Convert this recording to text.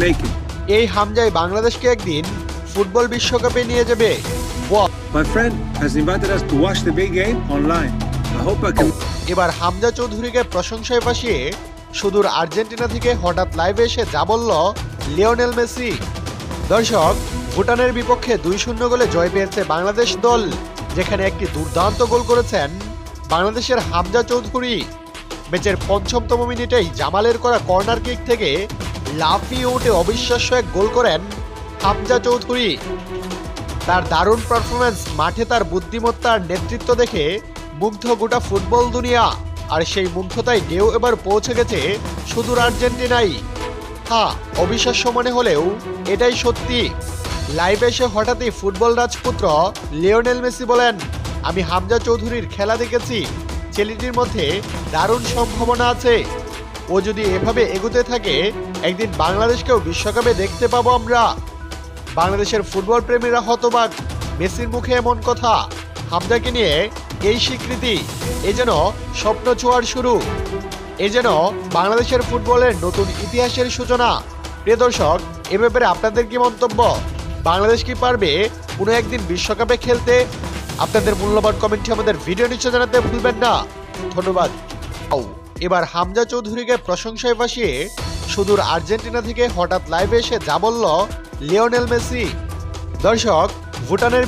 making. এই হামজাই বাংলাদেশকে একদিন ফুটবল বিশ্বকাপে নিয়ে যাবে। My friend has invited us to watch the big game online. I hope I can. এবার হামজা চৌধুরীকে প্রশংসায় ভাসিয়ে সুদূর আর্জেন্টিনা থেকে হঠাৎ লাইভে এসে যা বলল লিওনেল মেসি। দর্শক, ভুটানের বিপক্ষে 2-0 গোলে জয় পেয়েছে বাংলাদেশ দল, যেখানে একটি দুর্দান্ত গোল করেছেন বাংলাদেশের হামজা চৌধুরী। ম্যাচের ৫ম মিনিটেই জামালের করা কর্নার কিক থেকে লাফিয়ে উঠে অবিশ্বাস্য এক গোল করেন হামজা চৌধুরী। তার দারুণ পারফরমেন্স, মাঠে তার বুদ্ধিমত্তার নেতৃত্ব দেখে মুগ্ধ গোটা ফুটবল দুনিয়া। আর সেই মুগ্ধতায় ঢেউ এবার পৌঁছে গেছে সুদূর আর্জেন্টিনায়। হ্যাঁ, অবিশ্বাস্য মনে হলেও এটাই সত্যি। লাইভে এসে হঠাৎই ফুটবল রাজপুত্র লিওনেল মেসি বলেন, আমি হামজা চৌধুরীর খেলা দেখেছি, ছেলেটির মধ্যে দারুণ সম্ভাবনা আছে। ও যদি এভাবে এগোতে থাকে একদিন বাংলাদেশকেও বিশ্বকাপে দেখতে পাবো আমরা। বাংলাদেশের ফুটবল প্রেমীরা হতবাক। মেসির মুখে এমন কথা, হামজাকে নিয়ে এই স্বীকৃতি, এ যেন স্বপ্ন ছোঁয়ার শুরু, এ যেন বাংলাদেশের ফুটবলের নতুন ইতিহাসের সূচনা। প্রিয় দর্শক, এ ব্যাপারে আপনাদের কি মন্তব্য? বাংলাদেশ কি পারবে কোনো একদিন বিশ্বকাপে খেলতে? আপনাদের মূল্যবান কমেন্টে আমাদের ভিডিও নিচে জানাতে ভুলবেন না। ধন্যবাদ। এবার হামজা চৌধুরীকে প্রশংসায় ভাসিয়ে সুদূর আর্জেন্টিনা থেকে হঠাৎ লাইভে এসে যা বলল লিওনেল মেসি। দর্শক, ভুটানের